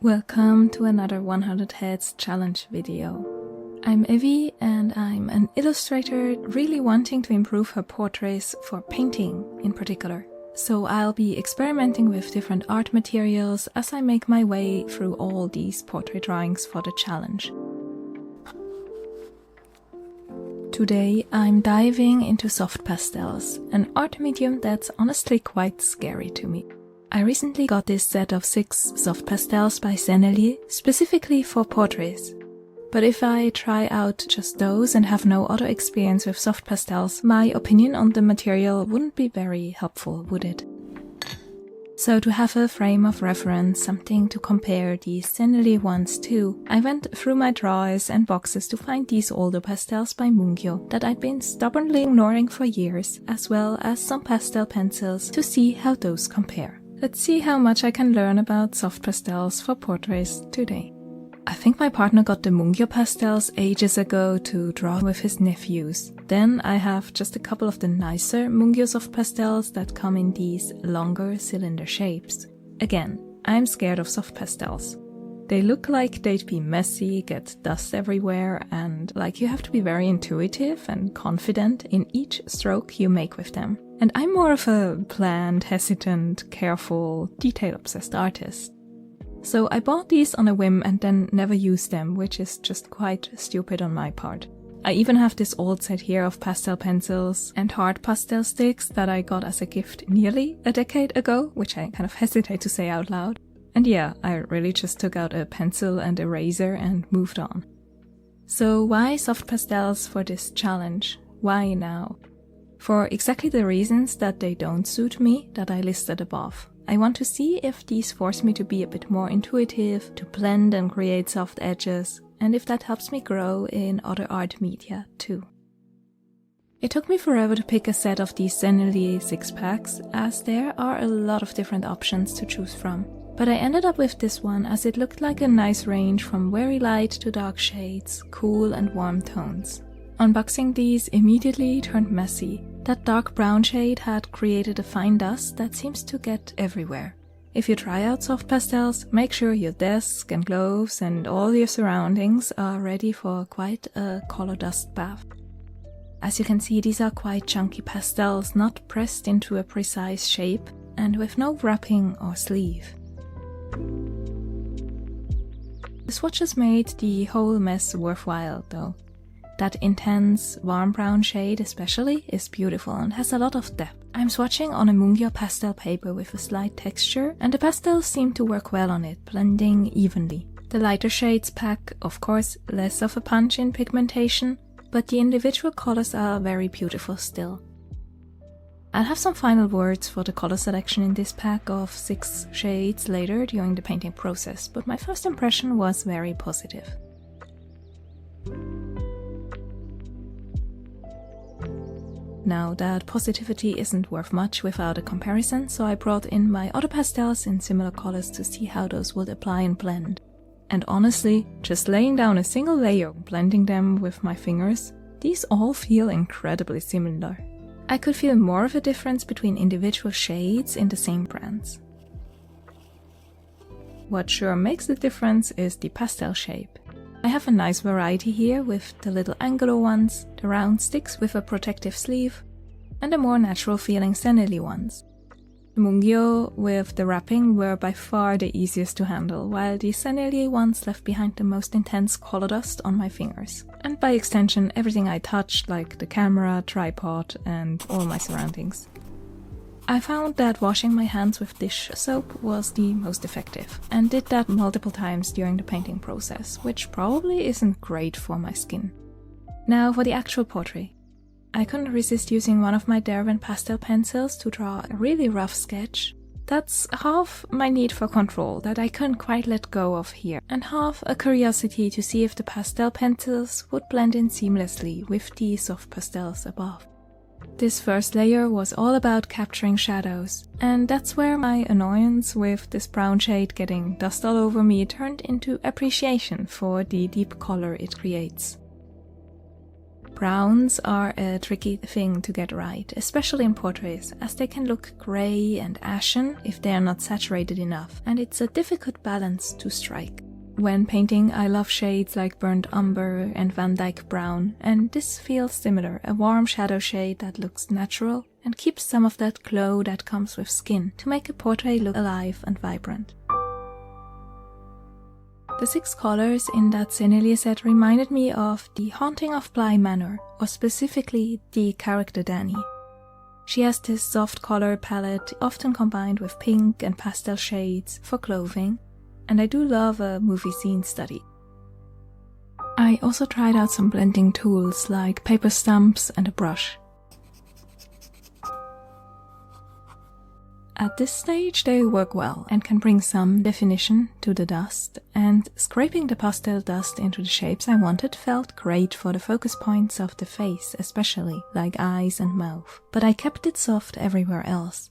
Welcome to another 100 Heads challenge video. I'm Evie and I'm an illustrator really wanting to improve her portraits for painting in particular. So I'll be experimenting with different art materials as I make my way through all these portrait drawings for the challenge. Today I'm diving into soft pastels, an art medium that's honestly quite scary to me. I recently got this set of 6 soft pastels by Sennelier, specifically for portraits. But if I try out just those and have no other experience with soft pastels, my opinion on the material wouldn't be very helpful, would it? So to have a frame of reference, something to compare these Sennelier ones to, I went through my drawers and boxes to find these older pastels by Mungyo that I'd been stubbornly ignoring for years, as well as some pastel pencils to see how those compare. Let's see how much I can learn about soft pastels for portraits today. I think my partner got the Mungyo pastels ages ago to draw with his nephews. Then I have just a couple of the nicer Mungyo soft pastels that come in these longer cylinder shapes. Again, I'm scared of soft pastels. They look like they'd be messy, get dust everywhere, and like you have to be very intuitive and confident in each stroke you make with them. And I'm more of a planned, hesitant, careful, detail-obsessed artist. So I bought these on a whim and then never used them, which is just quite stupid on my part. I even have this old set here of pastel pencils and hard pastel sticks that I got as a gift nearly a decade ago, which I kind of hesitate to say out loud. And yeah, I really just took out a pencil and eraser and moved on. So why soft pastels for this challenge? Why now? For exactly the reasons that they don't suit me that I listed above. I want to see if these force me to be a bit more intuitive, to blend and create soft edges, and if that helps me grow in other art media too. It took me forever to pick a set of these Sennelier 6-packs, as there are a lot of different options to choose from. But I ended up with this one as it looked like a nice range from very light to dark shades, cool and warm tones. Unboxing these immediately turned messy. That dark brown shade had created a fine dust that seems to get everywhere. If you try out soft pastels, make sure your desk and gloves and all your surroundings are ready for quite a color dust bath. As you can see, these are quite chunky pastels, not pressed into a precise shape and with no wrapping or sleeve. The swatches made the whole mess worthwhile though. That intense, warm brown shade especially is beautiful and has a lot of depth. I'm swatching on a Mungyo pastel paper with a slight texture, and the pastels seem to work well on it, blending evenly. The lighter shades pack, of course, less of a punch in pigmentation, but the individual colors are very beautiful still. I'll have some final words for the color selection in this pack of 6 shades later during the painting process, but my first impression was very positive. Now that positivity isn't worth much without a comparison, so I brought in my other pastels in similar colors to see how those would apply and blend. And honestly, just laying down a single layer, blending them with my fingers, these all feel incredibly similar. I could feel more of a difference between individual shades in the same brands. What sure makes the difference is the pastel shape. I have a nice variety here with the little angular ones, the round sticks with a protective sleeve, and the more natural feeling Sennelier ones. The Mungyo with the wrapping were by far the easiest to handle, while the Sennelier ones left behind the most intense color dust on my fingers. And by extension everything I touched, like the camera, tripod and all my surroundings. I found that washing my hands with dish soap was the most effective, and did that multiple times during the painting process, which probably isn't great for my skin. Now for the actual portrait. I couldn't resist using one of my Derwent pastel pencils to draw a really rough sketch. That's half my need for control that I couldn't quite let go of here, and half a curiosity to see if the pastel pencils would blend in seamlessly with the soft pastels above. This first layer was all about capturing shadows, and that's where my annoyance with this brown shade getting dust all over me turned into appreciation for the deep color it creates. Browns are a tricky thing to get right, especially in portraits, as they can look grey and ashen if they are not saturated enough, and it's a difficult balance to strike. When painting, I love shades like burnt umber and Van Dyke brown, and this feels similar, a warm shadow shade that looks natural and keeps some of that glow that comes with skin to make a portrait look alive and vibrant. The 6 colors in that Sennelier set reminded me of the Haunting of Bly Manor, or specifically the character Dani. She has this soft color palette, often combined with pink and pastel shades for clothing, and I do love a movie scene study. I also tried out some blending tools like paper stumps and a brush. At this stage they work well and can bring some definition to the dust, and scraping the pastel dust into the shapes I wanted felt great for the focus points of the face, especially like eyes and mouth, but I kept it soft everywhere else.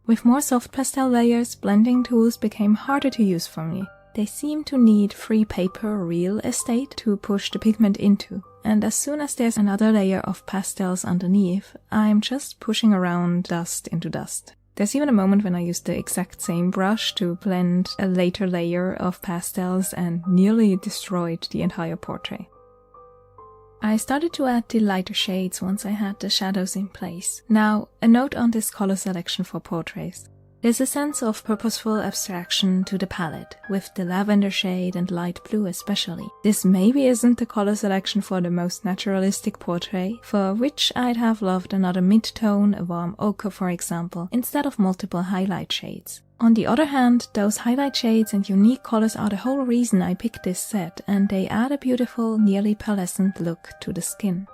With more soft pastel layers, blending tools became harder to use for me. They seem to need free paper real estate to push the pigment into, and as soon as there's another layer of pastels underneath, I'm just pushing around dust into dust. There's even a moment when I used the exact same brush to blend a later layer of pastels and nearly destroyed the entire portrait. I started to add the lighter shades once I had the shadows in place. Now, a note on this color selection for portraits. There's a sense of purposeful abstraction to the palette, with the lavender shade and light blue especially. This maybe isn't the color selection for the most naturalistic portrait, for which I'd have loved another mid-tone, a warm ochre for example, instead of multiple highlight shades. On the other hand, those highlight shades and unique colors are the whole reason I picked this set, and they add a beautiful, nearly pearlescent look to the skin.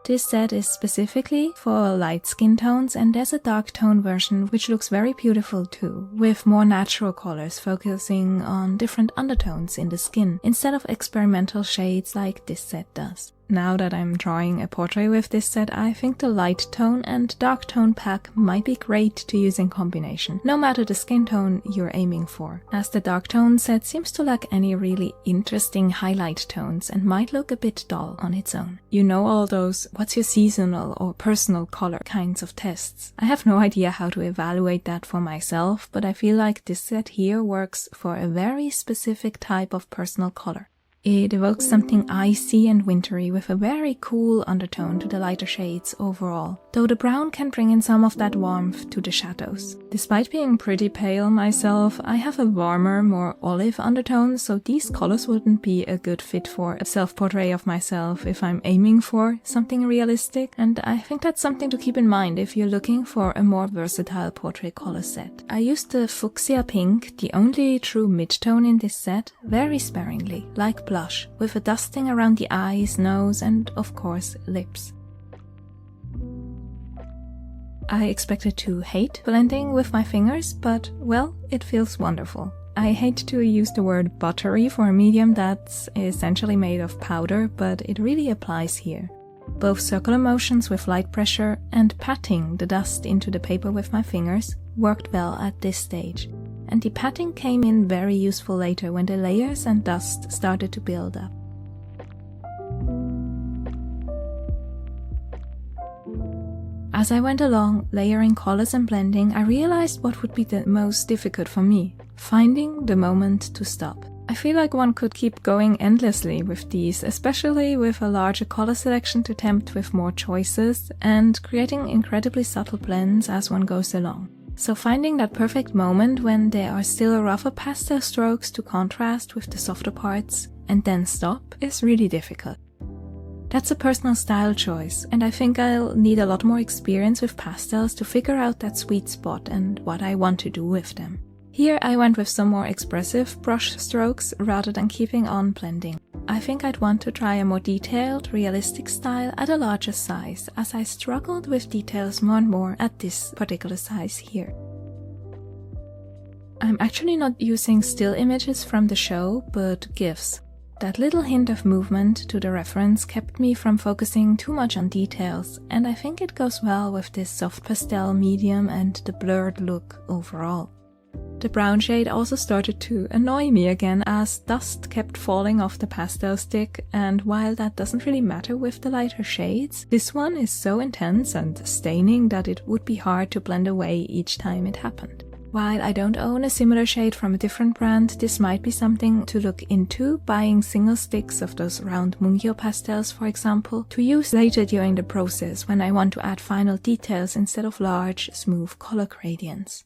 This set is specifically for light skin tones, and there's a dark tone version which looks very beautiful too, with more natural colors focusing on different undertones in the skin, instead of experimental shades like this set does. Now that I'm drawing a portrait with this set, I think the light tone and dark tone pack might be great to use in combination, no matter the skin tone you're aiming for, as the dark tone set seems to lack any really interesting highlight tones and might look a bit dull on its own. You know, all those what's your seasonal or personal color kinds of tests. I have no idea how to evaluate that for myself, but I feel like this set here works for a very specific type of personal color. It evokes something icy and wintry with a very cool undertone to the lighter shades overall, though the brown can bring in some of that warmth to the shadows. Despite being pretty pale myself, I have a warmer, more olive undertone, so these colors wouldn't be a good fit for a self-portrait of myself if I'm aiming for something realistic, and I think that's something to keep in mind if you're looking for a more versatile portrait color set. I used the fuchsia pink, the only true mid-tone in this set, very sparingly, like blush, with a dusting around the eyes, nose, and of course lips. I expected to hate blending with my fingers, but well, it feels wonderful. I hate to use the word buttery for a medium that's essentially made of powder, but it really applies here. Both circular motions with light pressure and patting the dust into the paper with my fingers worked well at this stage, and the patting came in very useful later when the layers and dust started to build up. As I went along, layering colors and blending, I realized what would be the most difficult for me: finding the moment to stop. I feel like one could keep going endlessly with these, especially with a larger color selection to tempt with more choices and creating incredibly subtle blends as one goes along. So finding that perfect moment when there are still rougher pastel strokes to contrast with the softer parts and then stop is really difficult. That's a personal style choice, and I think I'll need a lot more experience with pastels to figure out that sweet spot and what I want to do with them. Here I went with some more expressive brush strokes rather than keeping on blending. I think I'd want to try a more detailed, realistic style at a larger size, as I struggled with details more and more at this particular size here. I'm actually not using still images from the show, but GIFs. That little hint of movement to the reference kept me from focusing too much on details, and I think it goes well with this soft pastel medium and the blurred look overall. The brown shade also started to annoy me again as dust kept falling off the pastel stick, and while that doesn't really matter with the lighter shades, this one is so intense and staining that it would be hard to blend away each time it happened. While I don't own a similar shade from a different brand, this might be something to look into, buying single sticks of those round Mungyo pastels for example, to use later during the process when I want to add final details instead of large, smooth color gradients.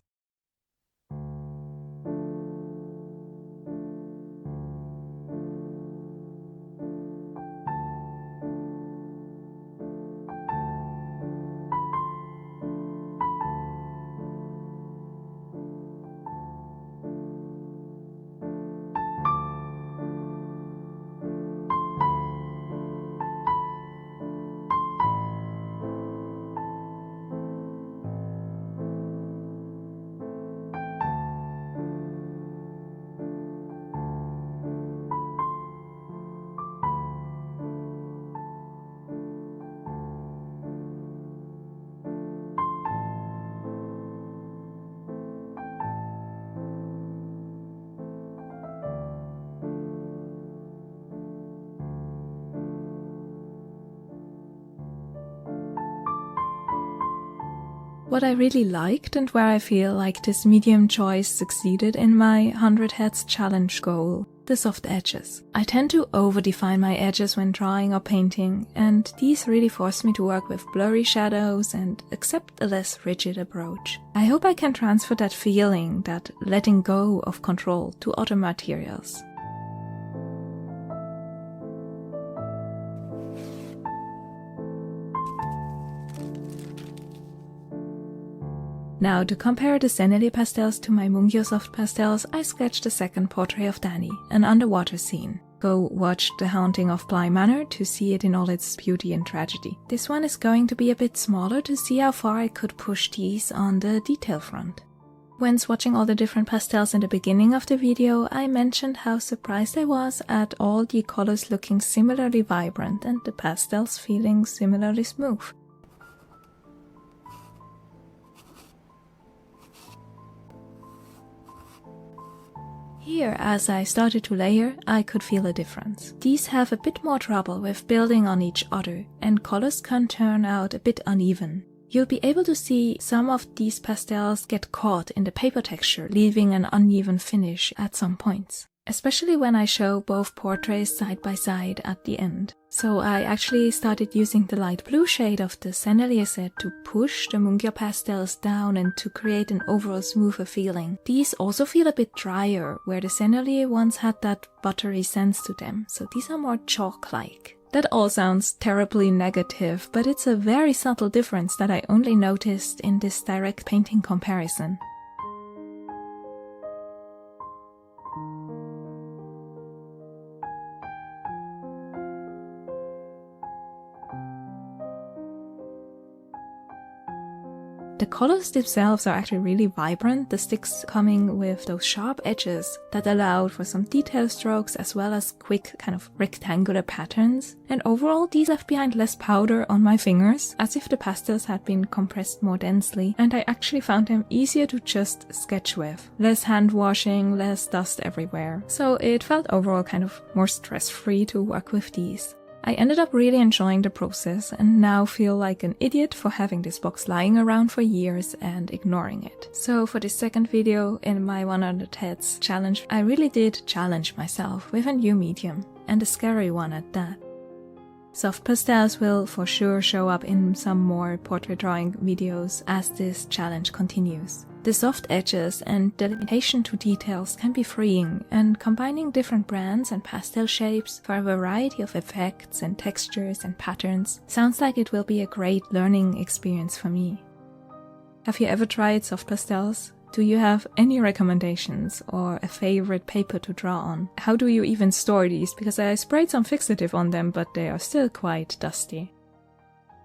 What I really liked and where I feel like this medium choice succeeded in my 100 heads challenge goal, the soft edges. I tend to over-define my edges when drawing or painting, and these really force me to work with blurry shadows and accept a less rigid approach. I hope I can transfer that feeling, that letting go of control, to other materials. Now, to compare the Sennelier pastels to my Mungyo soft pastels, I sketched a second portrait of Danny, an underwater scene. Go watch The Haunting of Bly Manor to see it in all its beauty and tragedy. This one is going to be a bit smaller to see how far I could push these on the detail front. When swatching all the different pastels in the beginning of the video, I mentioned how surprised I was at all the colors looking similarly vibrant and the pastels feeling similarly smooth. Here, as I started to layer, I could feel a difference. These have a bit more trouble with building on each other, and colors can turn out a bit uneven. You'll be able to see some of these pastels get caught in the paper texture, leaving an uneven finish at some points. Especially when I show both portraits side by side at the end. So I actually started using the light blue shade of the Sennelier set to push the Mungyo pastels down and to create an overall smoother feeling. These also feel a bit drier, where the Sennelier ones had that buttery sense to them, so these are more chalk-like. That all sounds terribly negative, but it's a very subtle difference that I only noticed in this direct painting comparison. The colors themselves are actually really vibrant, the sticks coming with those sharp edges that allowed for some detail strokes as well as quick kind of rectangular patterns. And overall these left behind less powder on my fingers, as if the pastels had been compressed more densely, and I actually found them easier to just sketch with. Less hand washing, less dust everywhere. So it felt overall kind of more stress-free to work with these. I ended up really enjoying the process and now feel like an idiot for having this box lying around for years and ignoring it. So for this second video in my 100 heads challenge, I really did challenge myself with a new medium, and a scary one at that. Soft pastels will for sure show up in some more portrait drawing videos as this challenge continues. The soft edges and delimitation to details can be freeing, and combining different brands and pastel shapes for a variety of effects and textures and patterns sounds like it will be a great learning experience for me. Have you ever tried soft pastels? Do you have any recommendations or a favorite paper to draw on? How do you even store these? Because I sprayed some fixative on them, but they are still quite dusty.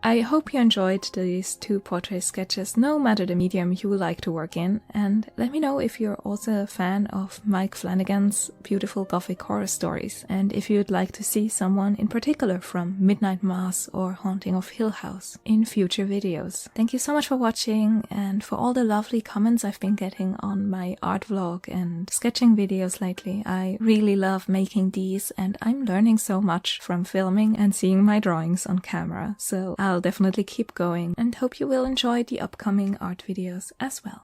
I hope you enjoyed these 2 portrait sketches, no matter the medium you like to work in, and let me know if you're also a fan of Mike Flanagan's beautiful gothic horror stories, and if you'd like to see someone in particular from Midnight Mass or Haunting of Hill House in future videos. Thank you so much for watching and for all the lovely comments I've been getting on my art vlog and sketching videos lately. I really love making these, and I'm learning so much from filming and seeing my drawings on camera, so I'll definitely keep going and hope you will enjoy the upcoming art videos as well.